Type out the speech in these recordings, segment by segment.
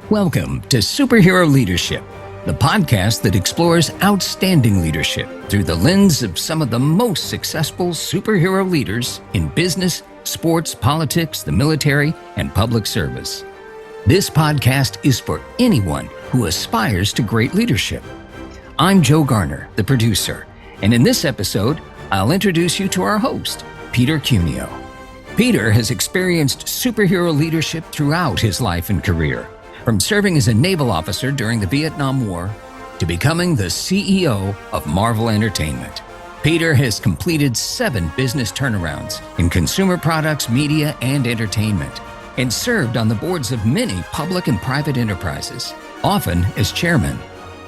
Welcome to Superhero Leadership, the podcast that explores outstanding leadership through the lens of some of the most successful superhero leaders in business, sports, politics, the military, and public service. This podcast is for anyone who aspires to great leadership. I'm Joe Garner, the producer, and in this episode, I'll introduce you to our host, Peter Cuneo. Peter has experienced superhero leadership throughout his life and career, from serving as a naval officer during the Vietnam War to becoming the CEO of Marvel Entertainment. Peter has completed 7 business turnarounds in consumer products, media, and entertainment, and served on the boards of many public and private enterprises, often as chairman.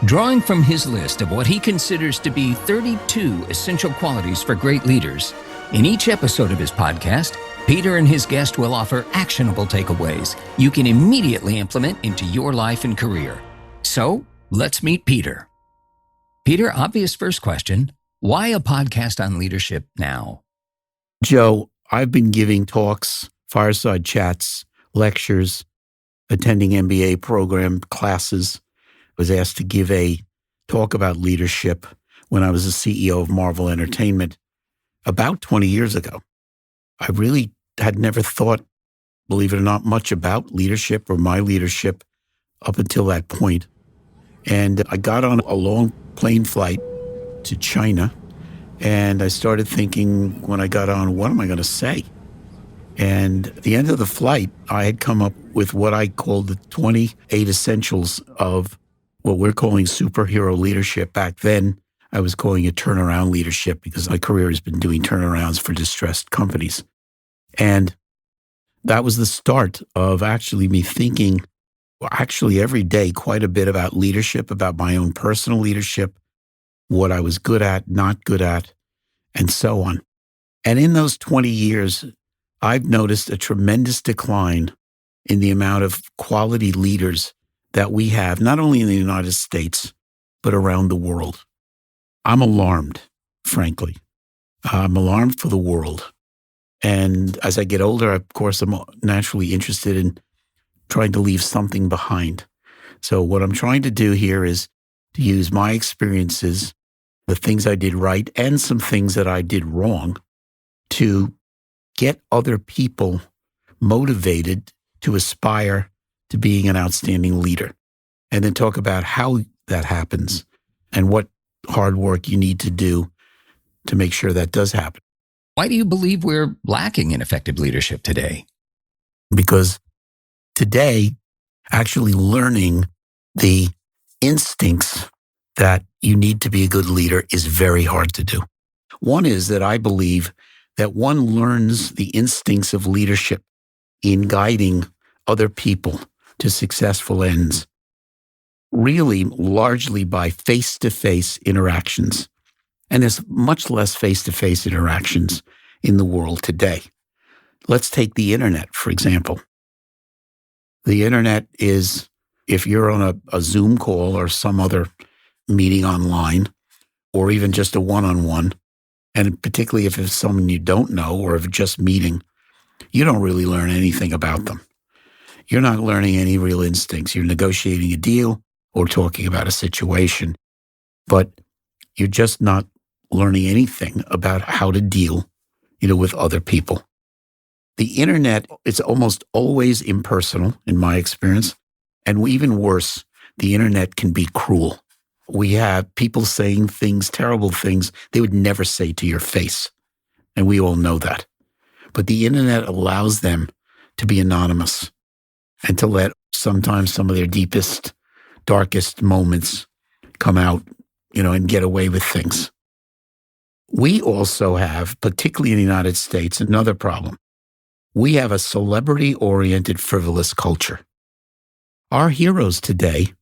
Drawing from his list of what he considers to be 32 essential qualities for great leaders, in each episode of his podcast, Peter and his guest will offer actionable takeaways you can immediately implement into your life and career. So, let's meet Peter. Peter, obvious first question, why a podcast on leadership now? Joe, I've been giving talks, fireside chats, lectures, attending MBA program classes. I was asked to give a talk about leadership when I was the CEO of Marvel Entertainment about 20 years ago. I really had never thought, believe it or not, much about leadership or my leadership up until that point. And I got on a long plane flight to China, and I started thinking when I got on, what am I going to say? And at the end of the flight, I had come up with what I called the 28 essentials of what we're calling superhero leadership. Back then, I was calling it turnaround leadership because my career has been doing turnarounds for distressed companies. And that was the start of actually me thinking, every day, quite a bit about leadership, about my own personal leadership, what I was good at, not good at, and so on. And in those 20 years, I've noticed a tremendous decline in the amount of quality leaders that we have, not only in the United States, but around the world. I'm alarmed, frankly. I'm alarmed for the world. And as I get older, of course, I'm naturally interested in trying to leave something behind. So what I'm trying to do here is to use my experiences, the things I did right, and some things that I did wrong to get other people motivated to aspire to being an outstanding leader. And then talk about how that happens and what hard work you need to do to make sure that does happen. Why do you believe we're lacking in effective leadership today? Because today, actually learning the instincts that you need to be a good leader is very hard to do. One is that I believe that one learns the instincts of leadership in guiding other people to successful ends, really largely by face-to-face interactions. And there's much less face-to-face interactions in the world today. Let's take the internet, for example. The internet is, if you're on a Zoom call or some other meeting online, or even just a one-on-one, and particularly if it's someone you don't know or if just meeting, you don't really learn anything about them. You're not learning any real instincts. You're negotiating a deal or talking about a situation, but you're just not learning anything about how to deal, with other people. The internet, it's almost always impersonal in my experience. And even worse, the internet can be cruel. We have people saying things, terrible things they would never say to your face. And we all know that. But the internet allows them to be anonymous and to let sometimes some of their deepest, darkest moments come out, and get away with things. We also have, particularly in the United States, another problem. We have a celebrity-oriented, frivolous culture. Our heroes today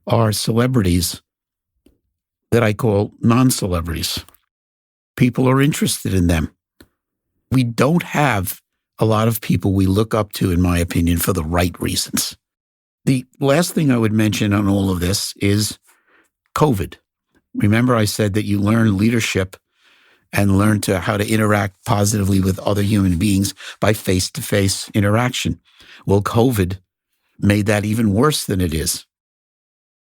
are celebrities that I call non-celebrities. People are interested in them. We don't have a lot of people we look up to, in my opinion, for the right reasons. The last thing I would mention on all of this is COVID. Remember I said that you learn leadership and learn how to interact positively with other human beings by face-to-face interaction. Well, COVID made that even worse than it is,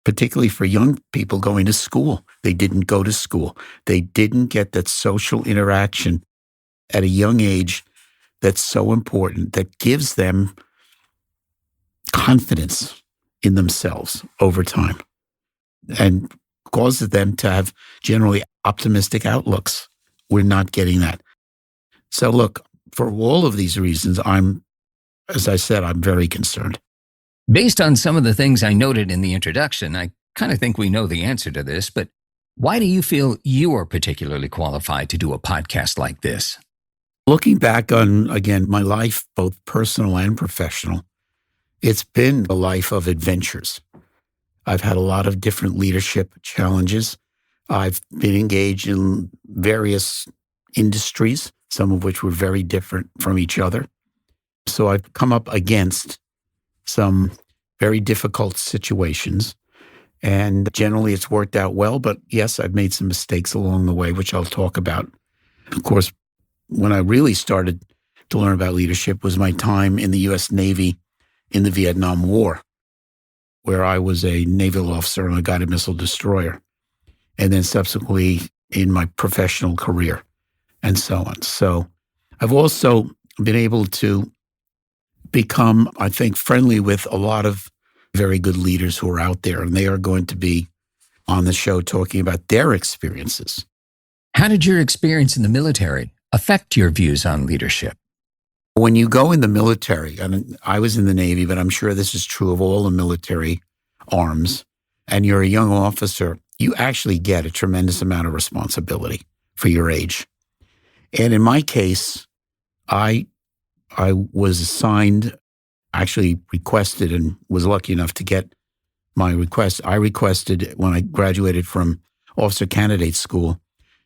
particularly for young people going to school. They didn't go to school. They didn't get that social interaction at a young age that's so important, that gives them confidence in themselves over time and causes them to have generally optimistic outlooks. We're not getting that. So look, for all of these reasons, as I said, I'm very concerned. Based on some of the things I noted in the introduction, I kind of think we know the answer to this, but why do you feel you are particularly qualified to do a podcast like this? Looking back on, again, my life, both personal and professional, it's been a life of adventures. I've had a lot of different leadership challenges. I've been engaged in various industries, some of which were very different from each other. So I've come up against some very difficult situations. And generally it's worked out well, but yes, I've made some mistakes along the way, which I'll talk about. Of course, when I really started to learn about leadership was my time in the U.S. Navy in the Vietnam War, where I was a naval officer on a guided missile destroyer, and then subsequently in my professional career and so on. So I've also been able to become, I think, friendly with a lot of very good leaders who are out there, and they are going to be on the show talking about their experiences. How did your experience in the military affect your views on leadership? When you go in the military, and I was in the Navy, but I'm sure this is true of all the military arms, and you're a young officer, you actually get a tremendous amount of responsibility for your age. And in my case, I was assigned, actually requested, and was lucky enough to get my request. I requested when I graduated from Officer Candidate School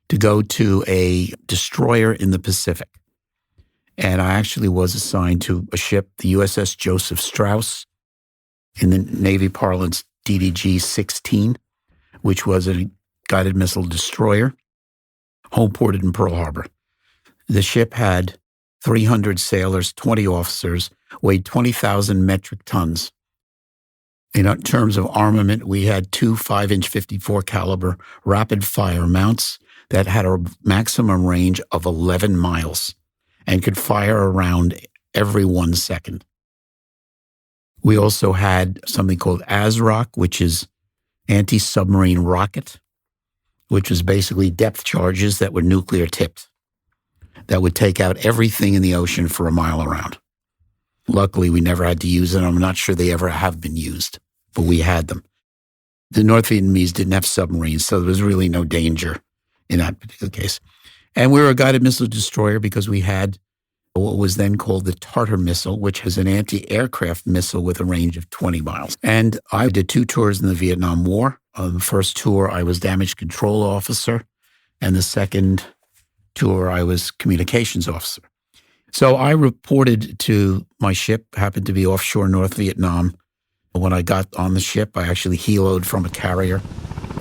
to go to a destroyer in the Pacific. And I actually was assigned to a ship, the USS Joseph Strauss, in the Navy parlance, DDG-16, which was a guided missile destroyer, homeported in Pearl Harbor. The ship had 300 sailors, 20 officers, weighed 20,000 metric tons. In terms of armament, we had two 5-inch 54 caliber rapid fire mounts that had a maximum range of 11 miles and could fire around every 1 second. We also had something called ASROC, which is anti-submarine rocket, which was basically depth charges that were nuclear tipped, that would take out everything in the ocean for a mile around. Luckily, we never had to use them. I'm not sure they ever have been used, but we had them. The North Vietnamese didn't have submarines, so there was really no danger in that particular case. And we were a guided missile destroyer because we had what was then called the Tartar missile, which is an anti-aircraft missile with a range of 20 miles. And I did 2 tours in the Vietnam War. On the first tour, I was damage control officer, and the second tour, I was communications officer. So I reported to my ship, happened to be offshore North Vietnam. When I got on the ship, I actually heloed from a carrier.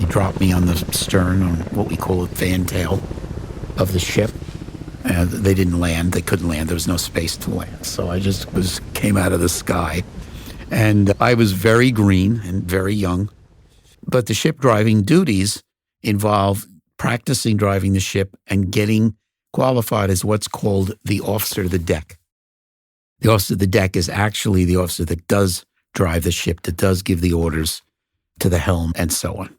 He dropped me on the stern on what we call a fantail of the ship. They didn't land. They couldn't land. There was no space to land. So I just came out of the sky. And I was very green and very young. But the ship driving duties involve practicing driving the ship and getting qualified as what's called the officer of the deck. The officer of the deck is actually the officer that does drive the ship, that does give the orders to the helm and so on.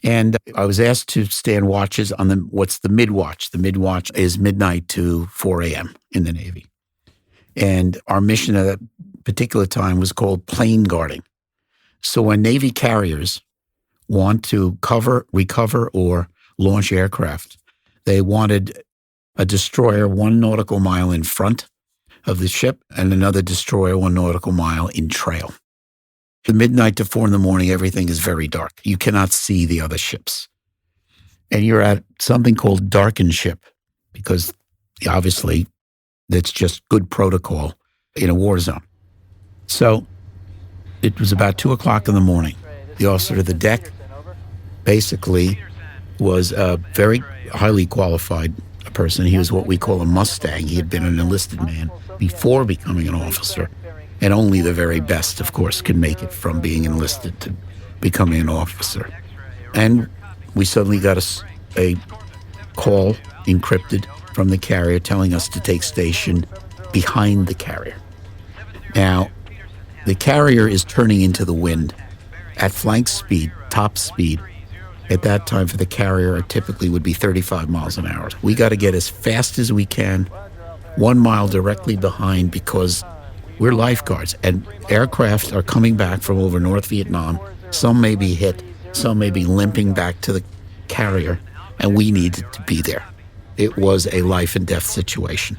And I was asked to stand watches on what's the mid-watch. The mid-watch is midnight to 4 a.m. in the Navy. And our mission at that particular time was called plane guarding. So when Navy carriers want to recover, or launch aircraft, they wanted a destroyer 1 nautical mile in front of the ship and another destroyer 1 nautical mile in trail. From midnight to 4 a.m, everything is very dark. You cannot see the other ships. And you're at something called darkened ship, because obviously that's just good protocol in a war zone. So it was about 2 o'clock in the morning. The officer of the deck basically was a very highly qualified person. He was what we call a Mustang. He had been an enlisted man before becoming an officer. And only the very best, of course, can make it from being enlisted to becoming an officer. And we suddenly got a call encrypted from the carrier telling us to take station behind the carrier. Now, the carrier is turning into the wind at flank speed, top speed. At that time for the carrier, it typically would be 35 miles an hour. We got to get as fast as we can, 1 mile directly behind, because we're lifeguards and aircraft are coming back from over North Vietnam. Some may be hit, some may be limping back to the carrier, and we needed to be there. It was a life and death situation.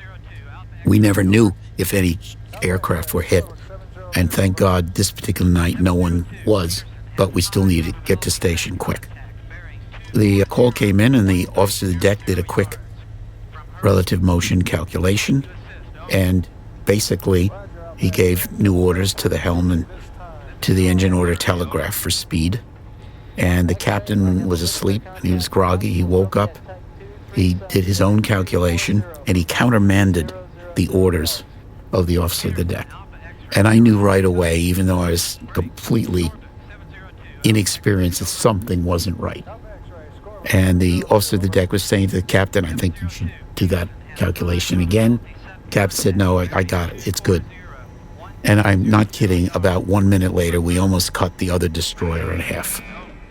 We never knew if any aircraft were hit, and thank God this particular night no one was, but we still needed to get to station quick. The call came in and the officer of the deck did a quick relative motion calculation, and basically he gave new orders to the helm and to the engine order telegraph for speed. And the captain was asleep and he was groggy. He woke up, he did his own calculation, and he countermanded the orders of the officer of the deck. And I knew right away, even though I was completely inexperienced, that something wasn't right. And the officer of the deck was saying to the captain, I think you should do that calculation again. The captain said, no, I got it. It's good. And I'm not kidding, about 1 minute later, we almost cut the other destroyer in half.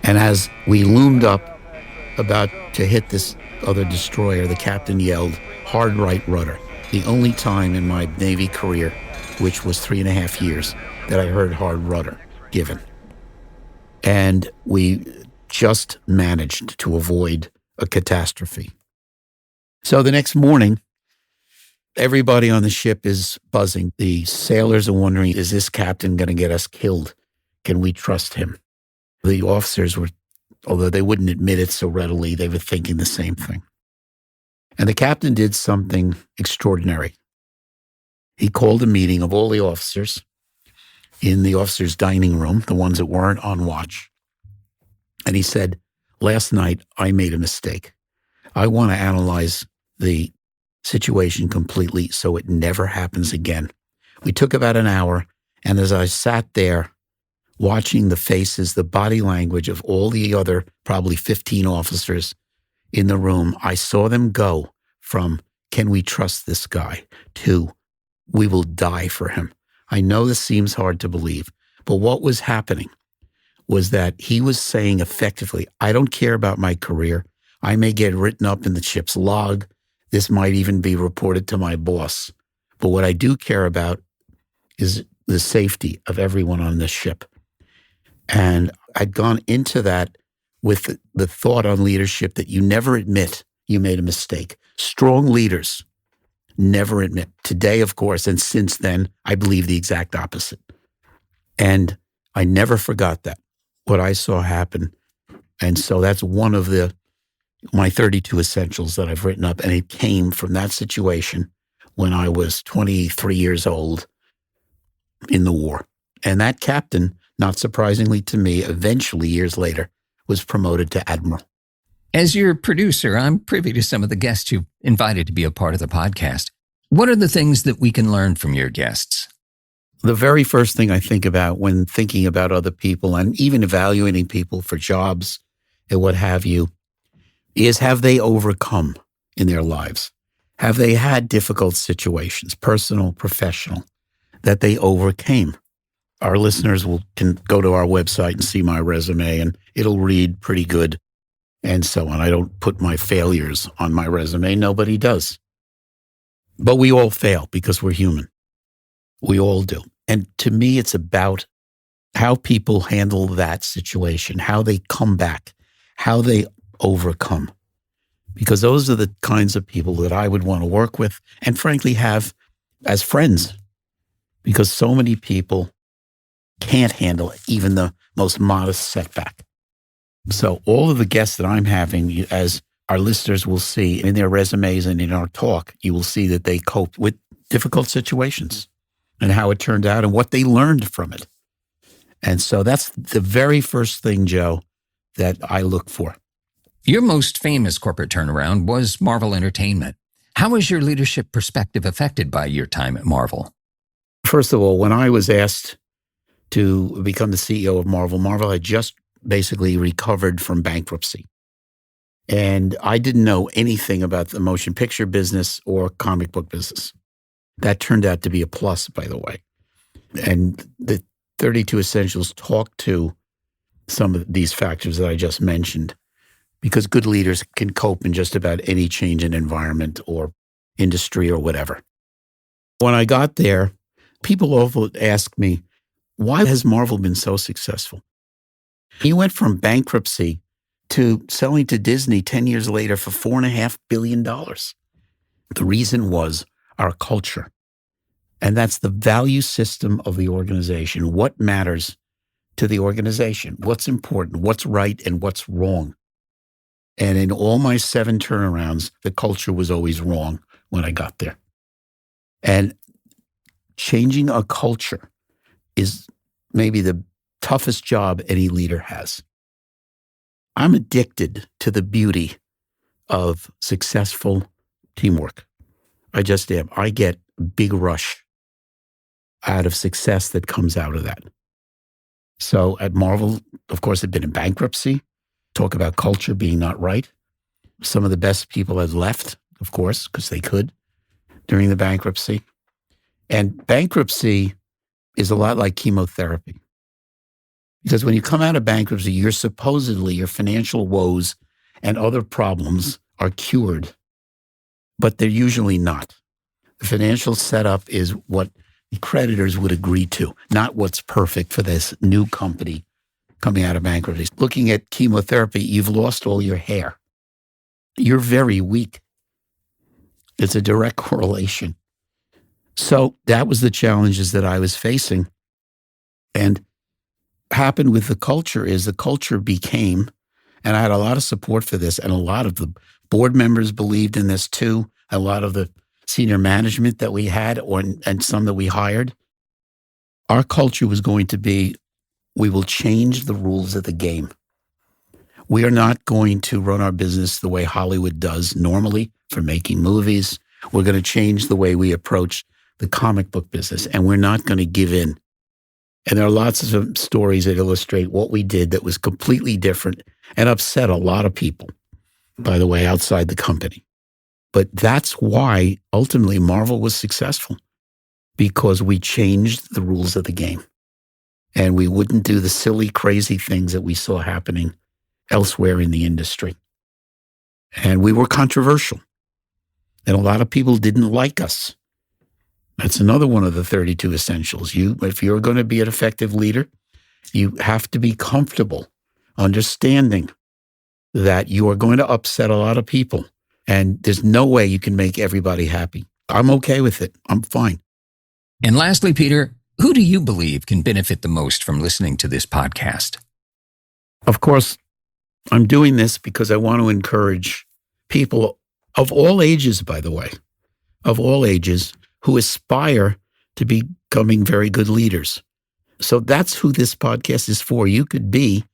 And as we loomed up about to hit this other destroyer, the captain yelled, hard right rudder. The only time in my Navy career, which was 3.5 years, that I heard hard rudder given. And we just managed to avoid a catastrophe. So the next morning, everybody on the ship is buzzing. The sailors are wondering, is this captain going to get us killed? Can we trust him? The officers were, although they wouldn't admit it so readily, they were thinking the same thing. And the captain did something extraordinary. He called a meeting of all the officers in the officers' dining room, the ones that weren't on watch. And he said, last night I made a mistake. I want to analyze the situation completely so it never happens again. We took about an hour, and as I sat there watching the faces, the body language of all the other probably 15 officers in the room, I saw them go from, can we trust this guy, to, we will die for him. I know this seems hard to believe, but what was happening was that he was saying effectively, I don't care about my career. I may get written up in the ship's log. This might even be reported to my boss. But what I do care about is the safety of everyone on this ship. And I'd gone into that with the thought on leadership that you never admit you made a mistake. Strong leaders never admit. Today, of course, and since then, I believe the exact opposite. And I never forgot that, what I saw happen. And so that's one of my 32 essentials that I've written up. And it came from that situation when I was 23 years old in the war. And that captain, not surprisingly to me, eventually years later, was promoted to admiral. As your producer, I'm privy to some of the guests you've invited to be a part of the podcast. What are the things that we can learn from your guests? The very first thing I think about when thinking about other people and even evaluating people for jobs and what have you is, have they overcome in their lives? Have they had difficult situations, personal, professional, that they overcame? Our listeners can go to our website and see my resume, and it'll read pretty good and so on. I don't put my failures on my resume. Nobody does. But we all fail because we're human. We all do. And to me, it's about how people handle that situation, how they come back, how they overcome. Because those are the kinds of people that I would want to work with and frankly have as friends. Because so many people can't handle even the most modest setback. So all of the guests that I'm having, as our listeners will see in their resumes and in our talk, you will see that they coped with difficult situations and how it turned out and what they learned from it. And so that's the very first thing, Joe, that I look for. Your most famous corporate turnaround was Marvel Entertainment. How was your leadership perspective affected by your time at Marvel? First of all, when I was asked to become the CEO of Marvel had just basically recovered from bankruptcy. And I didn't know anything about the motion picture business or comic book business. That turned out to be a plus, by the way. And the 32 Essentials talk to some of these factors that I just mentioned, because good leaders can cope in just about any change in environment or industry or whatever. When I got there, people often ask me, why has Marvel been so successful? He went from bankruptcy to selling to Disney 10 years later for $4.5 billion. The reason was our culture. And that's the value system of the organization. What matters to the organization? What's important? What's right and what's wrong? And in all my 7 turnarounds, the culture was always wrong when I got there. And changing a culture is maybe the toughest job any leader has. I'm addicted to the beauty of successful teamwork. I just am. I get a big rush out of success that comes out of that. So at Marvel, of course, they've been in bankruptcy. Talk about culture being not right. Some of the best people have left, of course, because they could during the bankruptcy. And bankruptcy is a lot like chemotherapy. Because when you come out of bankruptcy, your financial woes and other problems are cured, but they're usually not. The financial setup is what the creditors would agree to, not what's perfect for this new company coming out of bankruptcy. Looking at chemotherapy, you've lost all your hair. You're very weak. It's a direct correlation. So that was the challenges that I was facing. And happened with the culture is the culture became, and I had a lot of support for this, and a lot of the board members believed in this too, a lot of the senior management that we had and some that we hired. Our culture was going to be, we will change the rules of the game. We are not going to run our business the way Hollywood does normally for making movies. We're going to change the way we approach the comic book business, and we're not going to give in. And there are lots of stories that illustrate what we did that was completely different and upset a lot of people, by the way, outside the company. But that's why ultimately Marvel was successful, because we changed the rules of the game. And we wouldn't do the silly, crazy things that we saw happening elsewhere in the industry. And we were controversial. And a lot of people didn't like us. That's another one of the 32 essentials. If you're going to be an effective leader, you have to be comfortable understanding that you are going to upset a lot of people. And there's no way you can make everybody happy. I'm okay with it. I'm fine. And lastly, Peter, who do you believe can benefit the most from listening to this podcast? Of course, I'm doing this because I want to encourage people of all ages, by the way, of all ages, who aspire to becoming very good leaders. So that's who this podcast is for. You could be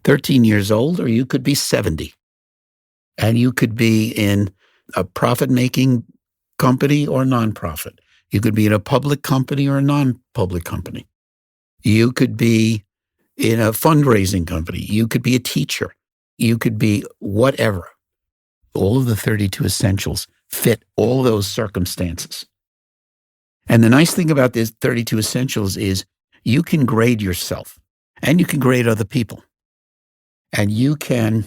13 years old, or you could be 70. And you could be in a profit-making company or nonprofit. You could be in a public company or a non-public company. You could be in a fundraising company. You could be a teacher. You could be whatever. All of the 32 essentials fit all those circumstances. And the nice thing about this 32 essentials is you can grade yourself and you can grade other people. And you can,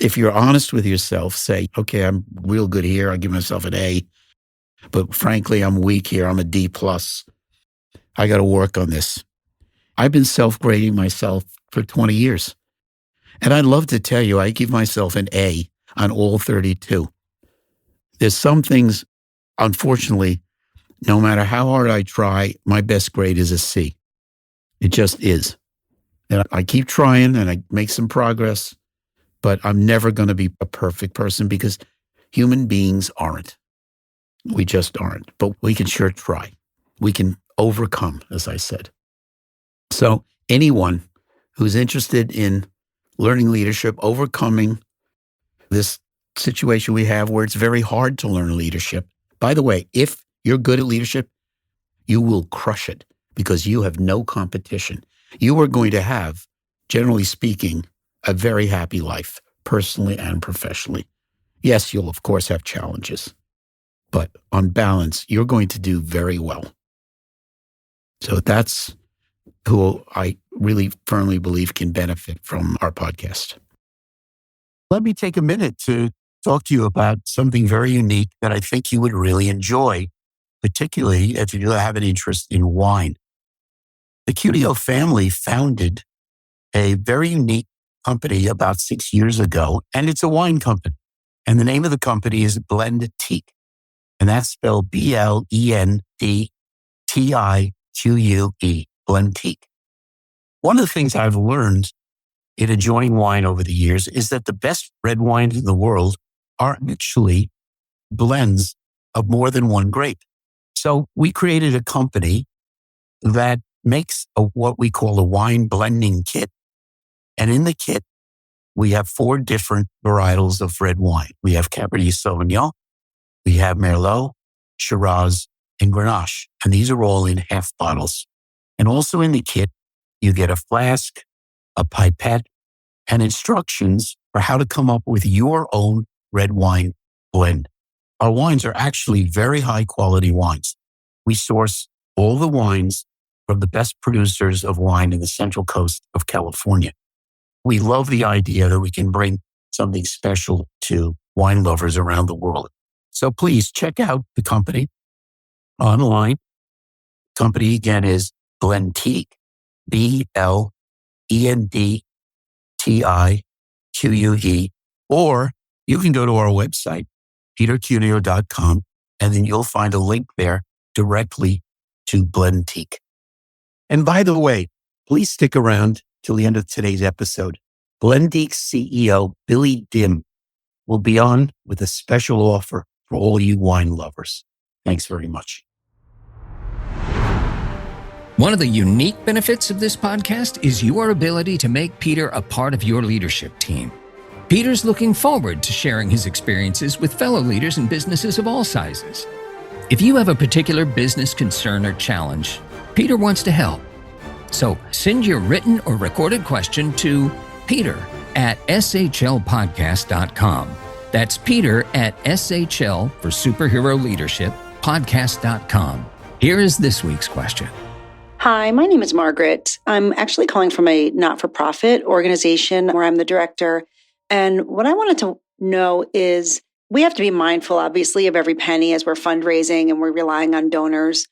if you're honest with yourself, say, okay, I'm real good here. I give myself an A, but frankly, I'm weak here. I'm a D+. I got to work on this. I've been self-grading myself for 20 years. And I'd love to tell you, I give myself an A on all 32. There's some things, unfortunately, no matter how hard I try, my best grade is a C. It just is. And I keep trying and I make some progress, but I'm never going to be a perfect person because human beings aren't. We just aren't. But we can sure try. We can overcome, as I said. So anyone who's interested in learning leadership, overcoming this situation we have where it's very hard to learn leadership. By the way, if you're good at leadership, you will crush it because you have no competition. You are going to have, generally speaking, a very happy life, personally and professionally. Yes, you'll of course have challenges, but on balance, you're going to do very well. So that's who I really firmly believe can benefit from our podcast. Let me take a minute to talk to you about something very unique that I think you would really enjoy, particularly if you have an interest in wine. The Cuneo family founded a very unique company about 6 years ago, and it's a wine company. And the name of the company is Blendtique, and that's spelled Blendtique, Blendtique. One of the things I've learned in enjoying wine over the years is that the best red wines in the world are actually blends of more than one grape. So we created a company that makes what we call a wine blending kit. And in the kit, we have 4 different varietals of red wine. We have Cabernet Sauvignon, we have Merlot, Shiraz, and Grenache. And these are all in half bottles. And also in the kit, you get a flask, a pipette, and instructions for how to come up with your own red wine blend. Our wines are actually very high quality wines. We source all the wines from the best producers of wine in the Central Coast of California. We love the idea that we can bring something special to wine lovers around the world. So please check out the company online. Company again is Blendtique, Blendtique, or you can go to our website, petercuneo.com, and then you'll find a link there directly to Blendtique. And by the way, please stick around till the end of today's episode. Blendtique's CEO, Billy Dim, will be on with a special offer for all you wine lovers. Thanks very much. One of the unique benefits of this podcast is your ability to make Peter a part of your leadership team. Peter's looking forward to sharing his experiences with fellow leaders in businesses of all sizes. If you have a particular business concern or challenge, Peter wants to help. So send your written or recorded question to peter@shlpodcast.com. That's Peter at SHL for Superhero Leadership, podcast.com. Here is this week's question. Hi, my name is Margaret. I'm actually calling from a not-for-profit organization where I'm the director. And what I wanted to know is we have to be mindful, obviously, of every penny as we're fundraising and we're relying on donors.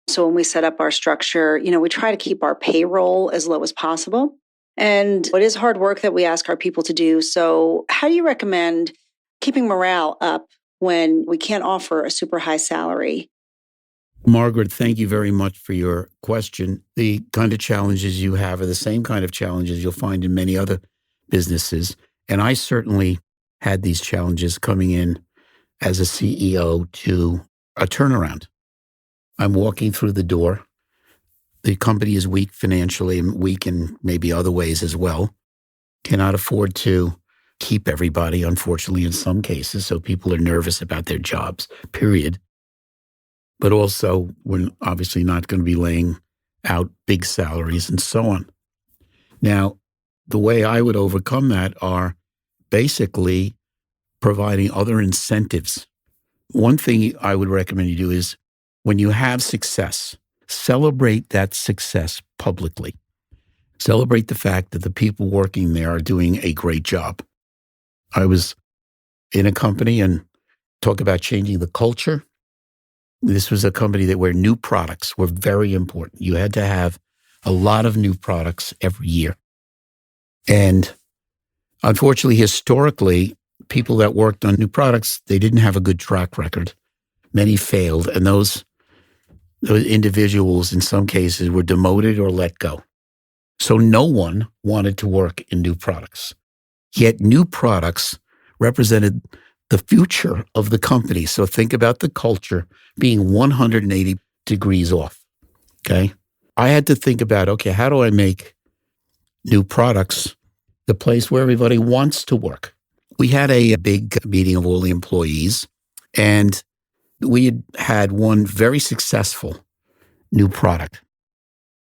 So when we set up our structure, we try to keep our payroll as low as possible. And it is hard work that we ask our people to do. So how do you recommend keeping morale up when we can't offer a super high salary? Margaret, thank you very much for your question. The kind of challenges you have are the same kind of challenges you'll find in many other businesses. And I certainly had these challenges coming in as a CEO to a turnaround. I'm walking through the door. The company is weak financially and weak in maybe other ways as well. Cannot afford to keep everybody, unfortunately, in some cases. So people are nervous about their jobs, period. But also, we're obviously not going to be laying out big salaries and so on. Now, the way I would overcome that are basically providing other incentives. One thing I would recommend you do is when you have success, celebrate that success publicly. Celebrate the fact that the people working there are doing a great job. I was in a company and talk about changing the culture. This was a company where new products were very important. You had to have a lot of new products every year. And unfortunately, historically, people that worked on new products, they didn't have a good track record. Many failed, and those individuals in some cases were demoted or let go. So no one wanted to work in new products. Yet new products represented the future of the company. So think about the culture being 180 degrees off, okay? I had to think about, okay, how do I make new products the place where everybody wants to work? We had a big meeting of all the employees, and we had one very successful new product.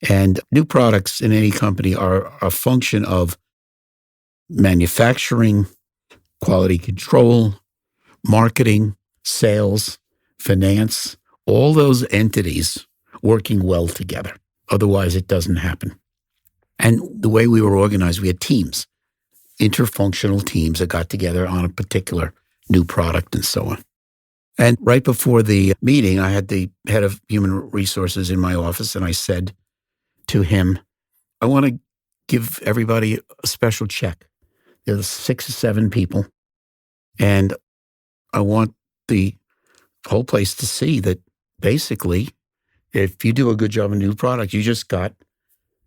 And new products in any company are a function of manufacturing, quality control, marketing, sales, finance, all those entities working well together. Otherwise, it doesn't happen. And the way we were organized, we had teams, interfunctional teams that got together on a particular new product and so on. And right before the meeting, I had the head of human resources in my office, and I said to him, I want to give everybody a special check. There's 6 or 7 people, and I want the whole place to see that basically, if you do a good job on a new product, you just got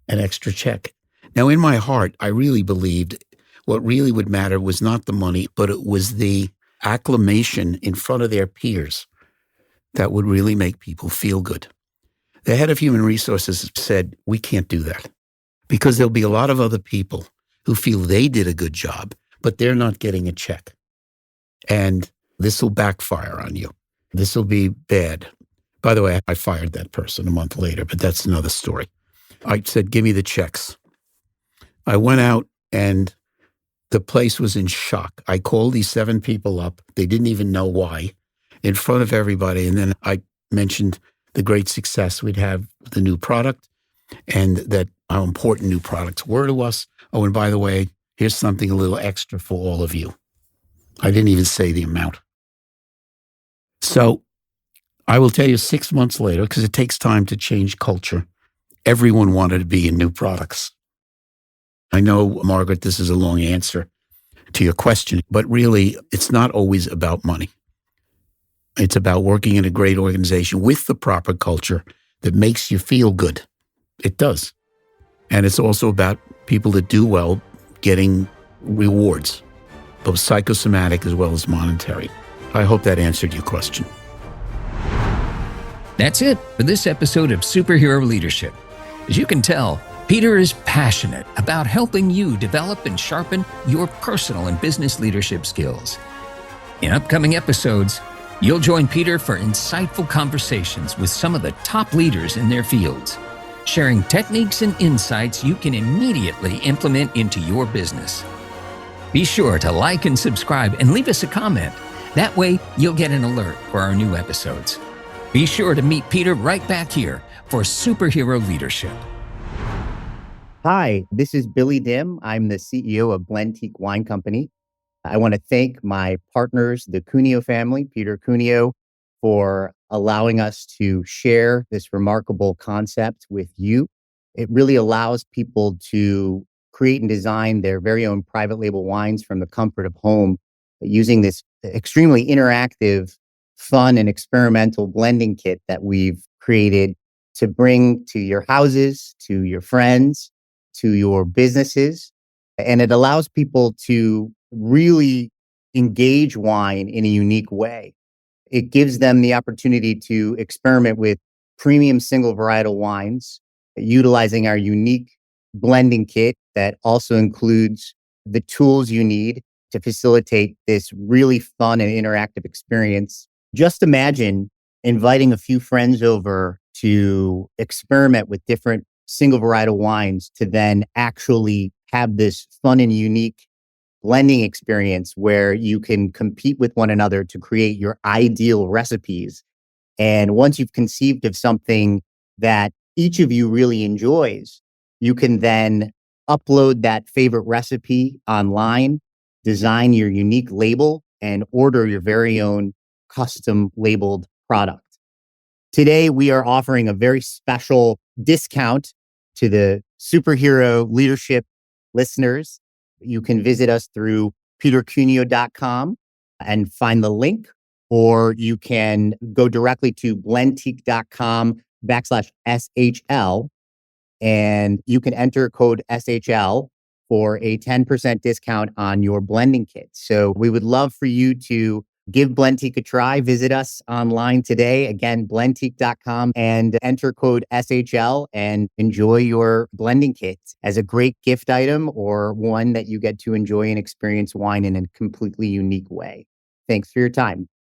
an extra check. Now, in my heart, I really believed what really would matter was not the money, but it was the acclamation in front of their peers that would really make people feel good. The head of human resources said, we can't do that because there'll be a lot of other people who feel they did a good job, but they're not getting a check. And this will backfire on you. This will be bad. By the way, I fired that person a month later, but that's another story. I said, give me the checks. I went out and the place was in shock. I called these 7 people up. They didn't even know why, in front of everybody. And then I mentioned the great success we'd have with the new product and that how important new products were to us. Oh, and by the way, here's something a little extra for all of you. I didn't even say the amount. So I will tell you 6 months later, because it takes time to change culture, everyone wanted to be in new products. I know, Margaret, this is a long answer to your question, but really, it's not always about money. It's about working in a great organization with the proper culture that makes you feel good. It does. And it's also about people that do well getting rewards, both psychosomatic as well as monetary. I hope that answered your question. That's it for this episode of Superhero Leadership. As you can tell, Peter is passionate about helping you develop and sharpen your personal and business leadership skills. In upcoming episodes, you'll join Peter for insightful conversations with some of the top leaders in their fields, sharing techniques and insights you can immediately implement into your business. Be sure to like and subscribe and leave us a comment. That way, you'll get an alert for our new episodes. Be sure to meet Peter right back here for Superhero Leadership. Hi, this is Billy Dim. I'm the CEO of Blenteak Wine Company. I want to thank my partners, the Cuneo family, Peter Cuneo, for allowing us to share this remarkable concept with you. It really allows people to create and design their very own private label wines from the comfort of home using this extremely interactive, fun, and experimental blending kit that we've created to bring to your houses, to your friends, to your businesses. And it allows people to really engage wine in a unique way. It gives them the opportunity to experiment with premium single varietal wines, utilizing our unique blending kit that also includes the tools you need to facilitate this really fun and interactive experience. Just imagine inviting a few friends over to experiment with different single varietal wines to then actually have this fun and unique blending experience where you can compete with one another to create your ideal recipes. And once you've conceived of something that each of you really enjoys, you can then upload that favorite recipe online, design your unique label, and order your very own custom labeled product. Today, we are offering a very special discount to the Superhero Leadership listeners. You can visit us through petercuneo.com and find the link, or you can go directly to blenteak.com/SHL, and you can enter code SHL for a 10% discount on your blending kit. So we would love for you to give Blenteak a try. Visit us online today. Again, blenteak.com, and enter code SHL and enjoy your blending kit as a great gift item or one that you get to enjoy and experience wine in a completely unique way. Thanks for your time.